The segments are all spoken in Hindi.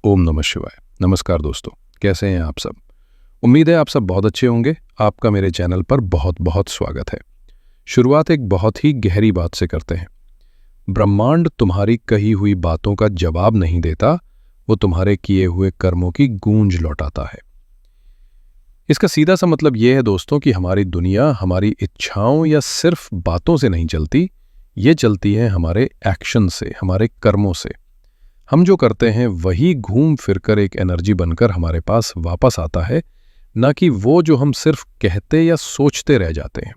ओम नमः शिवाय। नमस्कार दोस्तों, कैसे हैं आप सब। उम्मीद है आप सब बहुत अच्छे होंगे। आपका मेरे चैनल पर बहुत बहुत स्वागत है। शुरुआत एक बहुत ही गहरी बात से करते हैं। ब्रह्मांड तुम्हारी कही हुई बातों का जवाब नहीं देता, वो तुम्हारे किए हुए कर्मों की गूंज लौटाता है। इसका सीधा सा मतलब यह है दोस्तों कि हमारी दुनिया हमारी इच्छाओं या सिर्फ बातों से नहीं चलती, ये चलती है हमारे एक्शन से, हमारे कर्मों से। हम जो करते हैं वही घूम फिरकर एक एनर्जी बनकर हमारे पास वापस आता है, ना कि वो जो हम सिर्फ कहते या सोचते रह जाते हैं।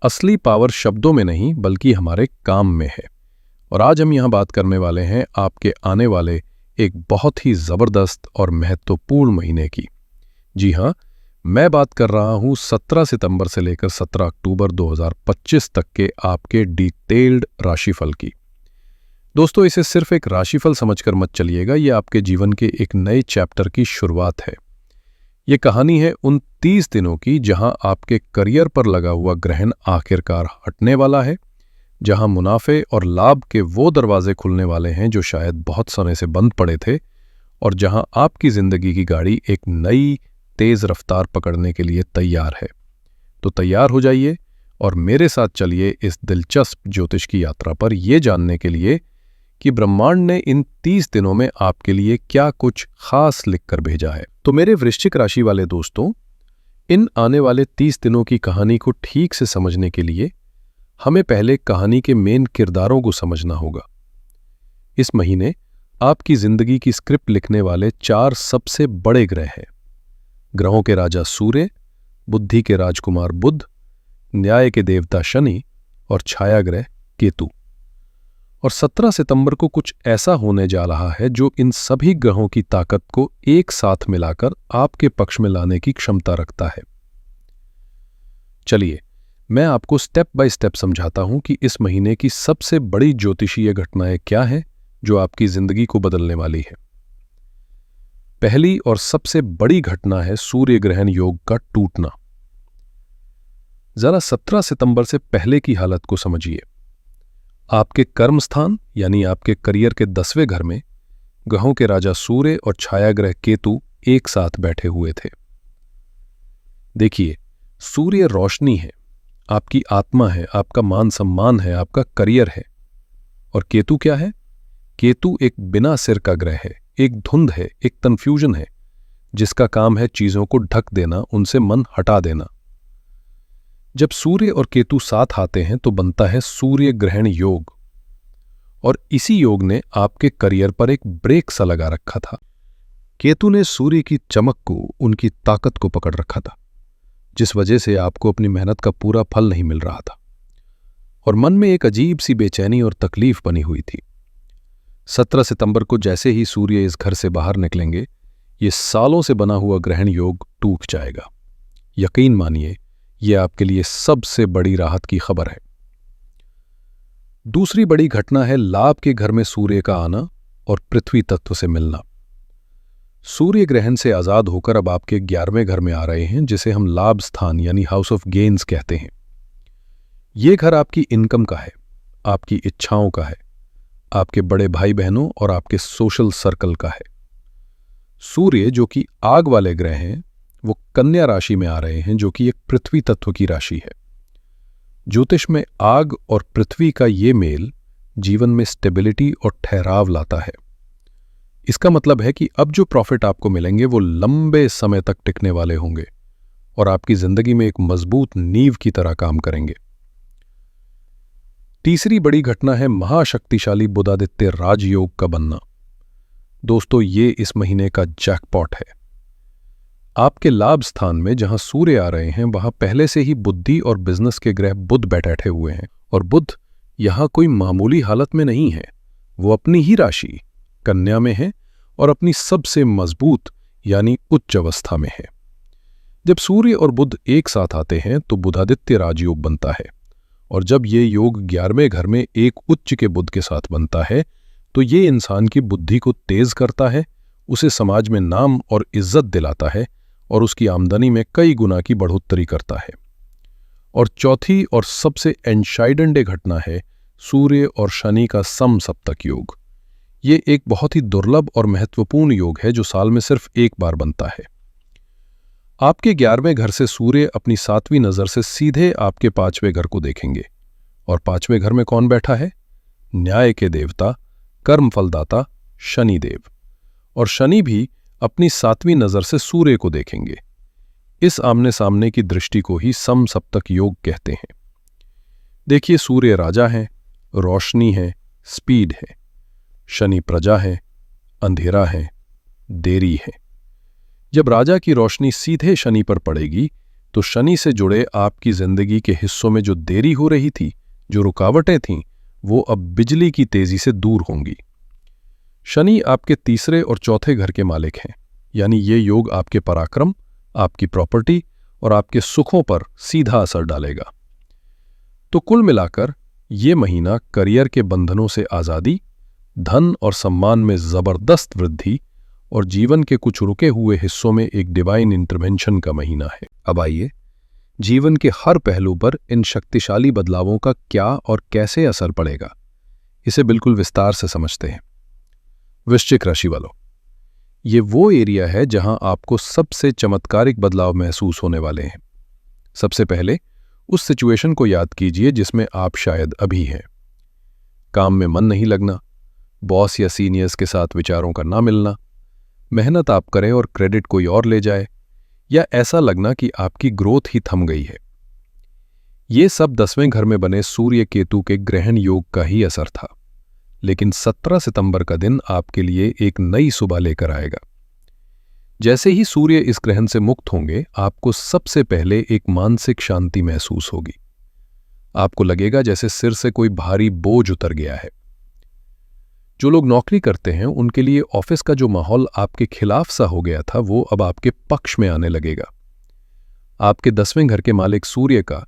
असली पावर शब्दों में नहीं बल्कि हमारे काम में है। और आज हम यहां बात करने वाले हैं आपके आने वाले एक बहुत ही जबरदस्त और महत्वपूर्ण महीने की। जी हां, मैं बात कर रहा हूं 17 सितंबर से लेकर 17 अक्टूबर 2025 तक के आपके डिटेल्ड राशिफल की। दोस्तों, इसे सिर्फ एक राशिफल समझकर मत चलिएगा, ये आपके जीवन के एक नए चैप्टर की शुरुआत है। ये कहानी है उन 30 दिनों की जहां आपके करियर पर लगा हुआ ग्रहण आखिरकार हटने वाला है, जहां मुनाफे और लाभ के वो दरवाजे खुलने वाले हैं जो शायद बहुत समय से बंद पड़े थे, और जहां आपकी जिंदगी की गाड़ी एक नई तेज रफ्तार पकड़ने के लिए तैयार है। तो तैयार हो जाइए और मेरे साथ चलिए इस दिलचस्प ज्योतिष की यात्रा पर, यह जानने के लिए कि ब्रह्मांड ने इन 30 दिनों में आपके लिए क्या कुछ खास लिखकर भेजा है। तो मेरे वृश्चिक राशि वाले दोस्तों, इन आने वाले 30 दिनों की कहानी को ठीक से समझने के लिए हमें पहले कहानी के मेन किरदारों को समझना होगा। इस महीने आपकी जिंदगी की स्क्रिप्ट लिखने वाले 4 सबसे बड़े ग्रह हैं। ग्रहों के राजा सूर्य, बुद्धि के राजकुमार बुध, न्याय के देवता शनि और छाया ग्रह केतु। और 17 सितंबर को कुछ ऐसा होने जा रहा है जो इन सभी ग्रहों की ताकत को एक साथ मिलाकर आपके पक्ष में लाने की क्षमता रखता है। चलिए, मैं आपको स्टेप बाय स्टेप समझाता हूं कि इस महीने की सबसे बड़ी ज्योतिषीय घटनाएं क्या हैं जो आपकी जिंदगी को बदलने वाली है। पहली और सबसे बड़ी घटना है सूर्य ग्रहण योग का टूटना। जरा 17 सितंबर से पहले की हालत को समझिए। आपके कर्म स्थान यानी आपके करियर के 10वें घर में ग्रहों के राजा सूर्य और छाया ग्रह केतु एक साथ बैठे हुए थे। देखिए, सूर्य रोशनी है, आपकी आत्मा है, आपका मान सम्मान है, आपका करियर है। और केतु क्या है? केतु एक बिना सिर का ग्रह है, एक धुंध है, एक कंफ्यूजन है, जिसका काम है चीजों को ढक देना, उनसे मन हटा देना। जब सूर्य और केतु साथ आते हैं तो बनता है सूर्य ग्रहण योग। और इसी योग ने आपके करियर पर एक ब्रेक सा लगा रखा था। केतु ने सूर्य की चमक को, उनकी ताकत को पकड़ रखा था, जिस वजह से आपको अपनी मेहनत का पूरा फल नहीं मिल रहा था और मन में एक अजीब सी बेचैनी और तकलीफ बनी हुई थी। 17 सितंबर को जैसे ही सूर्य इस घर से बाहर निकलेंगे, ये सालों से बना हुआ ग्रहण योग टूट जाएगा। यकीन मानिए, यह आपके लिए सबसे बड़ी राहत की खबर है। दूसरी बड़ी घटना है लाभ के घर में सूर्य का आना और पृथ्वी तत्व से मिलना। सूर्य ग्रहण से आजाद होकर अब आपके 11वें घर में आ रहे हैं, जिसे हम लाभ स्थान यानी हाउस ऑफ गेन्स कहते हैं। यह घर आपकी इनकम का है, आपकी इच्छाओं का है, आपके बड़े भाई बहनों और आपके सोशल सर्कल का है। सूर्य जो कि आग वाले ग्रह हैं, वो कन्या राशि में आ रहे हैं, जो कि एक पृथ्वी तत्व की राशि है। ज्योतिष में आग और पृथ्वी का ये मेल जीवन में स्टेबिलिटी और ठहराव लाता है। इसका मतलब है कि अब जो प्रॉफिट आपको मिलेंगे वो लंबे समय तक टिकने वाले होंगे और आपकी जिंदगी में एक मजबूत नींव की तरह काम करेंगे। तीसरी बड़ी घटना है महाशक्तिशाली बुधादित्य राजयोग का बनना। दोस्तों, ये इस महीने का जैकपॉट है। आपके लाभ स्थान में जहां सूर्य आ रहे हैं, वहां पहले से ही बुद्धि और बिजनेस के ग्रह बुध बैठे हुए हैं। और बुध यहां कोई मामूली हालत में नहीं है, वो अपनी ही राशि कन्या में है और अपनी सबसे मजबूत यानी उच्च अवस्था में है। जब सूर्य और बुध एक साथ आते हैं तो बुधादित्य राजयोग बनता है। और जब ये योग 11वें घर में एक उच्च के बुध के साथ बनता है तो ये इंसान की बुद्धि को तेज करता है, उसे समाज में नाम और इज्जत दिलाता है और उसकी आमदनी में कई गुना की बढ़ोतरी करता है। और चौथी और सबसे एंशाइडेंट घटना है सूर्य और शनि का समसप्तक योग। ये एक बहुत ही दुर्लभ और महत्वपूर्ण योग है जो साल में सिर्फ एक बार बनता है। आपके 11वें घर से सूर्य अपनी 7वीं नजर से सीधे आपके 5वें घर को देखेंगे। और 5वें घर में कौन बैठा है? न्याय के देवता, कर्म फलदाता शनि देव। और शनि भी अपनी 7वीं नजर से सूर्य को देखेंगे। इस आमने सामने की दृष्टि को ही समसप्तक योग कहते हैं। देखिए, सूर्य राजा है, रोशनी है, स्पीड है। शनि प्रजा है, अंधेरा है, देरी है। जब राजा की रोशनी सीधे शनि पर पड़ेगी तो शनि से जुड़े आपकी जिंदगी के हिस्सों में जो देरी हो रही थी, जो रुकावटें थीं, वो अब बिजली की तेजी से दूर होंगी। शनि आपके 3रे और 4थे घर के मालिक हैं, यानी ये योग आपके पराक्रम, आपकी प्रॉपर्टी और आपके सुखों पर सीधा असर डालेगा। तो कुल मिलाकर ये महीना करियर के बंधनों से आज़ादी, धन और सम्मान में जबरदस्त वृद्धि और जीवन के कुछ रुके हुए हिस्सों में एक डिवाइन इंटरवेंशन का महीना है। अब आइए, जीवन के हर पहलू पर इन शक्तिशाली बदलावों का क्या और कैसे असर पड़ेगा, इसे बिल्कुल विस्तार से समझते हैं। वृश्चिक राशि वालों, ये वो एरिया है जहां आपको सबसे चमत्कारिक बदलाव महसूस होने वाले हैं। सबसे पहले उस सिचुएशन को याद कीजिए जिसमें आप शायद अभी हैं। काम में मन नहीं लगना, बॉस या सीनियर्स के साथ विचारों का ना मिलना, मेहनत आप करें और क्रेडिट कोई और ले जाए, या ऐसा लगना कि आपकी ग्रोथ ही थम गई है। ये सब 10वें घर में बने सूर्य केतु के ग्रहण योग का ही असर था। लेकिन 17 सितंबर का दिन आपके लिए एक नई सुबह लेकर आएगा। जैसे ही सूर्य इस ग्रहण से मुक्त होंगे, आपको सबसे पहले एक मानसिक शांति महसूस होगी। आपको लगेगा जैसे सिर से कोई भारी बोझ उतर गया है। जो लोग नौकरी करते हैं उनके लिए ऑफिस का जो माहौल आपके खिलाफ सा हो गया था, वो अब आपके पक्ष में आने लगेगा। आपके 10वें घर के मालिक सूर्य का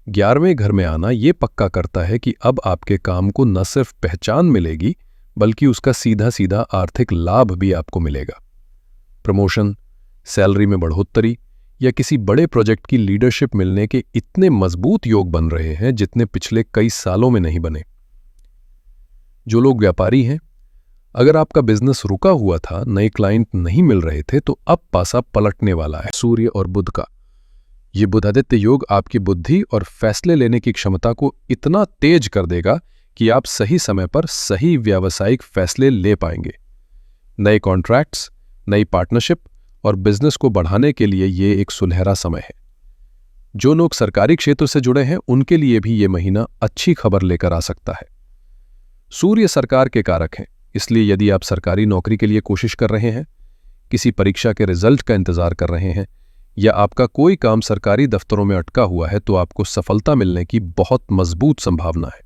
11वें घर में आना ये पक्का करता है कि अब आपके काम को न सिर्फ पहचान मिलेगी, बल्कि उसका सीधा सीधा आर्थिक लाभ भी आपको मिलेगा। प्रमोशन, सैलरी में बढ़ोतरी या किसी बड़े प्रोजेक्ट की लीडरशिप मिलने के इतने मजबूत योग बन रहे हैं जितने पिछले कई सालों में नहीं बने। जो लोग व्यापारी हैं, अगर आपका बिजनेस रुका हुआ था, नए क्लाइंट नहीं मिल रहे थे, तो अब पासा पलटने वाला है। सूर्य और बुध का ये बुधादित्य योग आपकी बुद्धि और फैसले लेने की क्षमता को इतना तेज कर देगा कि आप सही समय पर सही व्यावसायिक फैसले ले पाएंगे। नए कॉन्ट्रैक्ट्स, नई पार्टनरशिप और बिजनेस को बढ़ाने के लिए ये एक सुनहरा समय है। जो लोग सरकारी क्षेत्र से जुड़े हैं, उनके लिए भी ये महीना अच्छी खबर लेकर आ सकता है। सूर्य सरकार के कारक हैं, इसलिए यदि आप सरकारी नौकरी के लिए कोशिश कर रहे हैं, किसी परीक्षा के रिजल्ट का इंतजार कर रहे हैं, या आपका कोई काम सरकारी दफ्तरों में अटका हुआ है, तो आपको सफलता मिलने की बहुत मजबूत संभावना है।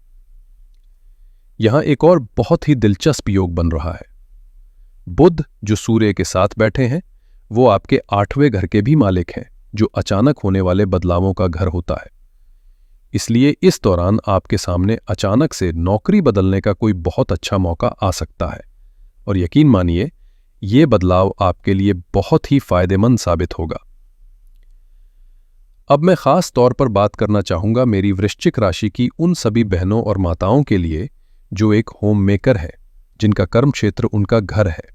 यहां एक और बहुत ही दिलचस्प योग बन रहा है। बुध, जो सूर्य के साथ बैठे हैं, वो आपके 8वें घर के भी मालिक हैं, जो अचानक होने वाले बदलावों का घर होता है। इसलिए इस दौरान आपके सामने अचानक से नौकरी बदलने का कोई बहुत अच्छा मौका आ सकता है, और यकीन मानिए, ये बदलाव आपके लिए बहुत ही फायदेमंद साबित होगा। अब मैं खास तौर पर बात करना चाहूंगा मेरी वृश्चिक राशि की उन सभी बहनों और माताओं के लिए जो एक होम मेकर है, जिनका कर्म क्षेत्र उनका घर है।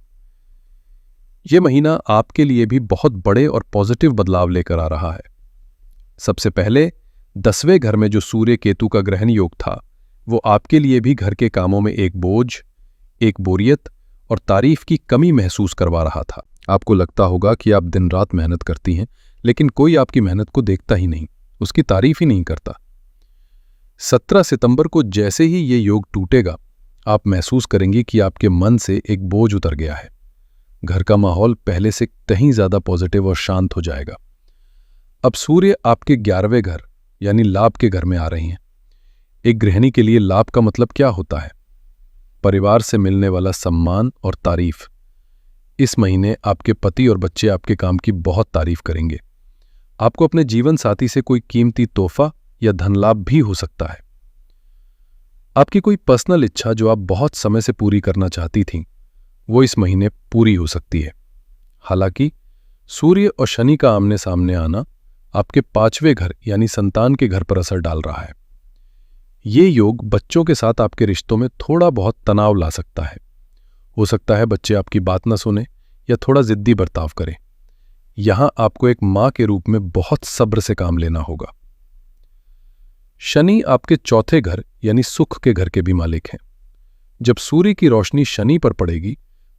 यह महीना आपके लिए भी बहुत बड़े और पॉजिटिव बदलाव लेकर आ रहा है। सबसे पहले 10वें घर में जो सूर्य केतु का ग्रहण योग था, वो आपके लिए भी घर के कामों में एक बोझ, एक बोरियत और तारीफ की कमी महसूस करवा रहा था। आपको लगता होगा कि आप दिन रात मेहनत करती हैं, लेकिन कोई आपकी मेहनत को देखता ही नहीं, उसकी तारीफ ही नहीं करता। 17 सितंबर को जैसे ही ये योग टूटेगा, आप महसूस करेंगे कि आपके मन से एक बोझ उतर गया है। घर का माहौल पहले से कहीं ज्यादा पॉजिटिव और शांत हो जाएगा। अब सूर्य आपके 11वें घर यानी लाभ के घर में आ रही हैं। एक गृहिणी के लिए लाभ का मतलब क्या होता है? परिवार से मिलने वाला सम्मान और तारीफ। इस महीने आपके पति और बच्चे आपके काम की बहुत तारीफ करेंगे। आपको अपने जीवन साथी से कोई कीमती तोहफा या धन लाभ भी हो सकता है। आपकी कोई पर्सनल इच्छा जो आप बहुत समय से पूरी करना चाहती थीं, वो इस महीने पूरी हो सकती है। हालांकि सूर्य और शनि का आमने सामने आना आपके 5वें घर यानी संतान के घर पर असर डाल रहा है। ये योग बच्चों के साथ आपके रिश्तों में थोड़ा बहुत तनाव ला सकता है। हो सकता है बच्चे आपकी बात न सुने या थोड़ा जिद्दी बर्ताव करें। यहां आपको एक मां के रूप में बहुत सब्र से काम लेना होगा। शनि आपके चौथे घर यानी सुख के घर के भी मालिक हैं। जब सूर्य की रोशनी शनि पर पड़ेगी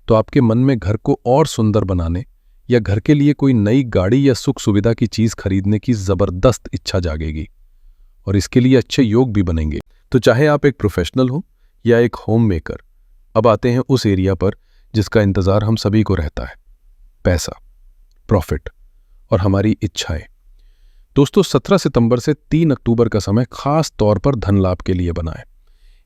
तो आपके मन में घर को और सुंदर बनाने या घर के लिए कोई नई गाड़ी या सुख सुविधा की चीज खरीदने की जबरदस्त इच्छा जागेगी और इसके लिए अच्छे योग भी बनेंगे। तो चाहे आप एक प्रोफेशनल हो या एक होम मेकर, अब आते हैं उस एरिया पर जिसका इंतजार हम सभी को रहता है, पैसा, प्रॉफिट और हमारी इच्छाएं। दोस्तों, 17 सितंबर से 3 अक्टूबर का समय खास तौर पर धन लाभ के लिए बना है।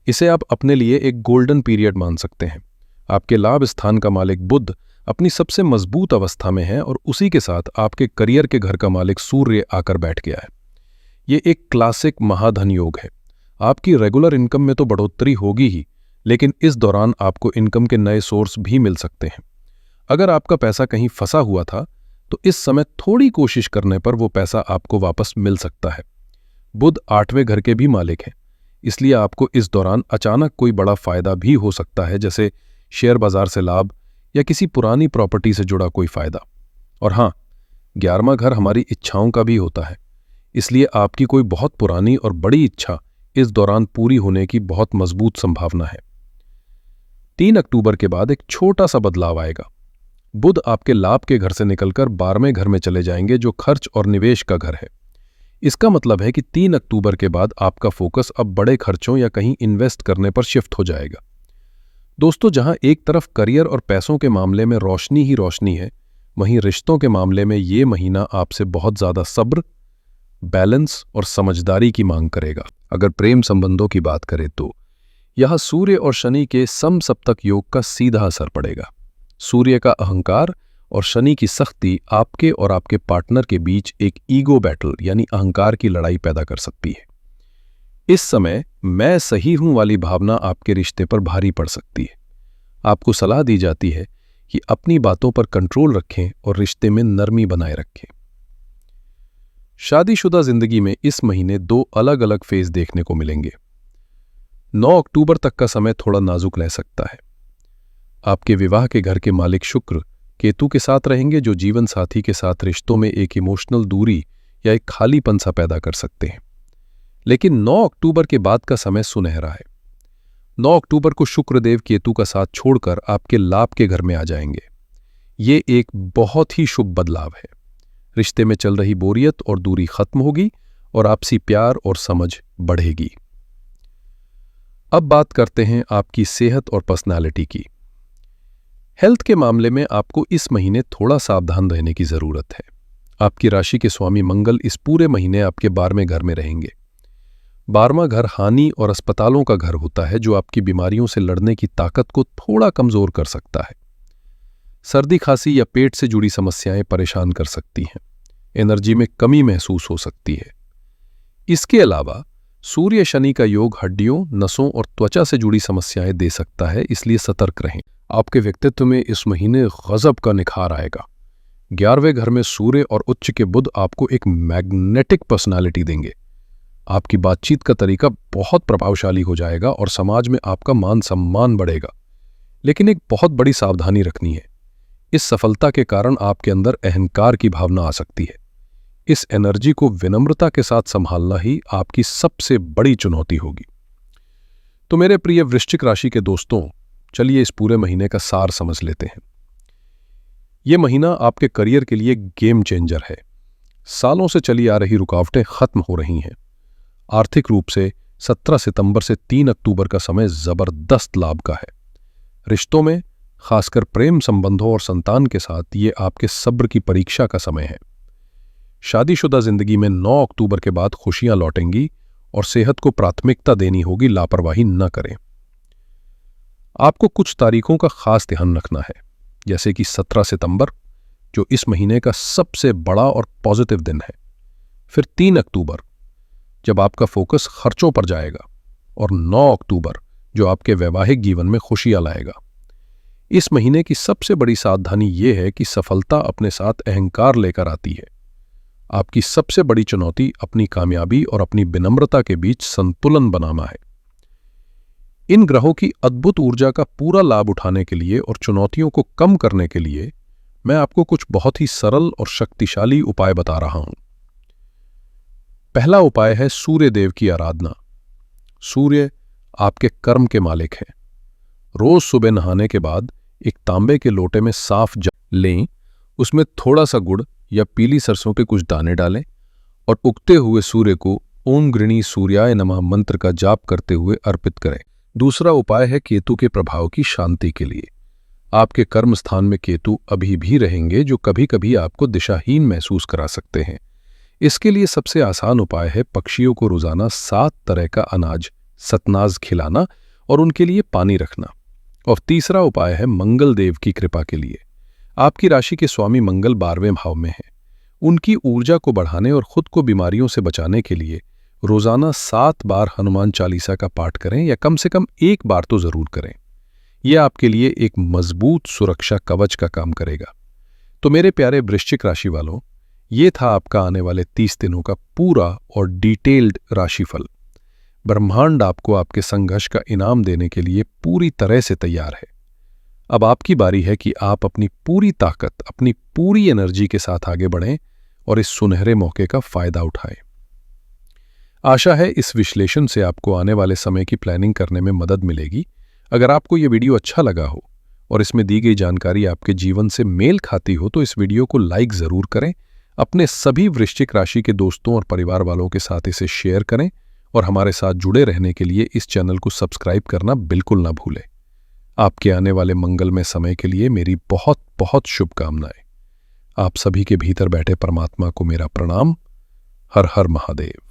इसे आप अपने लिए एक गोल्डन पीरियड मान सकते हैं। आपके लाभ स्थान का मालिक बुध अपनी सबसे मजबूत अवस्था में है और उसी के साथ आपके करियर के घर का मालिक सूर्य आकर बैठ गया है। ये एक क्लासिक महाधन योग है। आपकी रेगुलर इनकम में तो बढ़ोतरी होगी ही, लेकिन इस दौरान आपको इनकम के नए सोर्स भी मिल सकते हैं। अगर आपका पैसा कहीं फंसा हुआ था तो इस समय थोड़ी कोशिश करने पर वो पैसा आपको वापस मिल सकता है। बुध 8वें घर के भी मालिक हैं, इसलिए आपको इस दौरान अचानक कोई बड़ा फायदा भी हो सकता है, जैसे शेयर बाजार से लाभ या किसी पुरानी प्रॉपर्टी से जुड़ा कोई फायदा। और हाँ, 11वां घर हमारी इच्छाओं का भी होता है, इसलिए आपकी कोई बहुत पुरानी और बड़ी इच्छा इस दौरान पूरी होने की बहुत मजबूत संभावना है। 3 अक्टूबर के बाद एक छोटा सा बदलाव आएगा। बुध आपके लाभ के घर से निकलकर 12वें घर में चले जाएंगे, जो खर्च और निवेश का घर है। इसका मतलब है कि 3 अक्टूबर के बाद आपका फोकस अब बड़े खर्चों या कहीं इन्वेस्ट करने पर शिफ्ट हो जाएगा। दोस्तों, जहां एक तरफ करियर और पैसों के मामले में रोशनी ही रोशनी है, वहीं रिश्तों के मामले में ये महीना आपसे बहुत ज्यादा सब्र, बैलेंस और समझदारी की मांग करेगा। अगर प्रेम संबंधों की बात करें तो यहां सूर्य और शनि के समसप्तक योग का सीधा असर पड़ेगा। सूर्य का अहंकार और शनि की सख्ती आपके और आपके पार्टनर के बीच एक ईगो बैटल यानी अहंकार की लड़ाई पैदा कर सकती है। इस समय मैं सही हूं वाली भावना आपके रिश्ते पर भारी पड़ सकती है। आपको सलाह दी जाती है कि अपनी बातों पर कंट्रोल रखें और रिश्ते में नरमी बनाए रखें। शादीशुदा जिंदगी में इस महीने 2 अलग अलग फेज देखने को मिलेंगे। 9 अक्टूबर तक का समय थोड़ा नाजुक रह सकता है। आपके विवाह के घर के मालिक शुक्र केतु के साथ रहेंगे, जो जीवन साथी के साथ रिश्तों में एक इमोशनल दूरी या एक खालीपन सा पैदा कर सकते हैं। लेकिन 9 अक्टूबर के बाद का समय सुनहरा है। 9 अक्टूबर को शुक्रदेव केतु का साथ छोड़कर आपके लाभ के घर में आ जाएंगे। ये एक बहुत ही शुभ बदलाव है। रिश्ते में चल रही बोरियत और दूरी खत्म होगी और आपसी प्यार और समझ बढ़ेगी। अब बात करते हैं आपकी सेहत और पर्सनालिटी की। हेल्थ के मामले में आपको इस महीने थोड़ा सावधान रहने की जरूरत है। आपकी राशि के स्वामी मंगल इस पूरे महीने आपके 12वें घर में रहेंगे। 12वां घर हानि और अस्पतालों का घर होता है, जो आपकी बीमारियों से लड़ने की ताकत को थोड़ा कमजोर कर सकता है। सर्दी खांसी या पेट से जुड़ी समस्याएं परेशान कर सकती हैं। एनर्जी में कमी महसूस हो सकती है। इसके अलावा सूर्य शनि का योग हड्डियों, नसों और त्वचा से जुड़ी समस्याएं दे सकता है, इसलिए सतर्क रहें। आपके व्यक्तित्व में इस महीने गजब का निखार आएगा। 11वें घर में सूर्य और उच्च के बुध आपको एक मैग्नेटिक पर्सनालिटी देंगे। आपकी बातचीत का तरीका बहुत प्रभावशाली हो जाएगा और समाज में आपका मान सम्मान बढ़ेगा। लेकिन एक बहुत बड़ी सावधानी रखनी है। इस सफलता के कारण आपके अंदर अहंकार की भावना आ सकती है। इस एनर्जी को विनम्रता के साथ संभालना ही आपकी सबसे बड़ी चुनौती होगी। तो मेरे प्रिय वृश्चिक राशि के दोस्तों, चलिए इस पूरे महीने का सार समझ लेते हैं। यह महीना आपके करियर के लिए गेम चेंजर है। सालों से चली आ रही रुकावटें खत्म हो रही हैं। आर्थिक रूप से 17 सितंबर से 3 अक्टूबर का समय जबरदस्त लाभ का है। रिश्तों में, खासकर प्रेम संबंधों और संतान के साथ, ये आपके सब्र की परीक्षा का समय है। शादीशुदा जिंदगी में 9 अक्टूबर के बाद खुशियां लौटेंगी और सेहत को प्राथमिकता देनी होगी, लापरवाही न करें। आपको कुछ तारीखों का खास ध्यान रखना है, जैसे कि 17 सितंबर, जो इस महीने का सबसे बड़ा और पॉजिटिव दिन है। फिर 3 अक्टूबर, जब आपका फोकस खर्चों पर जाएगा, और 9 अक्टूबर, जो आपके वैवाहिक जीवन में खुशियां लाएगा। इस महीने की सबसे बड़ी सावधानी यह है कि सफलता अपने साथ अहंकार लेकर आती है। आपकी सबसे बड़ी चुनौती अपनी कामयाबी और अपनी विनम्रता के बीच संतुलन बनाना है। इन ग्रहों की अद्भुत ऊर्जा का पूरा लाभ उठाने के लिए और चुनौतियों को कम करने के लिए मैं आपको कुछ बहुत ही सरल और शक्तिशाली उपाय बता रहा हूं। पहला उपाय है सूर्य देव की आराधना। सूर्य आपके कर्म के मालिक हैं। रोज सुबह नहाने के बाद एक तांबे के लोटे में साफ जल लें, उसमें थोड़ा सा गुड़ या पीली सरसों के कुछ दाने डालें और उगते हुए सूर्य को ओम गृणी सूर्याय नमः मंत्र का जाप करते हुए अर्पित करें। दूसरा उपाय है केतु के प्रभाव की शांति के लिए। आपके कर्म स्थान में केतु अभी भी रहेंगे, जो कभी कभी आपको दिशाहीन महसूस करा सकते हैं। इसके लिए सबसे आसान उपाय है पक्षियों को रोजाना 7 तरह का अनाज सतनाज खिलाना और उनके लिए पानी रखना। और तीसरा उपाय है मंगल देव की कृपा के लिए। आपकी राशि के स्वामी मंगल 12वें भाव में हैं। उनकी ऊर्जा को बढ़ाने और खुद को बीमारियों से बचाने के लिए रोजाना 7 बार हनुमान चालीसा का पाठ करें, या कम से कम 1 बार तो जरूर करें। यह आपके लिए एक मजबूत सुरक्षा कवच का काम करेगा। तो मेरे प्यारे वृश्चिक राशि वालों, ये था आपका आने वाले 30 दिनों का पूरा और डिटेल्ड राशिफल। ब्रह्मांड आपको आपके संघर्ष का इनाम देने के लिए पूरी तरह से तैयार है। अब आपकी बारी है कि आप अपनी पूरी ताकत, अपनी पूरी एनर्जी के साथ आगे बढ़ें और इस सुनहरे मौके का फायदा उठाएं। आशा है इस विश्लेषण से आपको आने वाले समय की प्लानिंग करने में मदद मिलेगी। अगर आपको यह वीडियो अच्छा लगा हो और इसमें दी गई जानकारी आपके जीवन से मेल खाती हो तो इस वीडियो को लाइक जरूर करें। अपने सभी वृश्चिक राशि के दोस्तों और परिवार वालों के साथ इसे शेयर करें और हमारे साथ जुड़े रहने के लिए इस चैनल को सब्सक्राइब करना बिल्कुल ना भूलें। आपके आने वाले मंगलमय समय के लिए मेरी बहुत बहुत शुभकामनाएं। आप सभी के भीतर बैठे परमात्मा को मेरा प्रणाम। हर हर महादेव।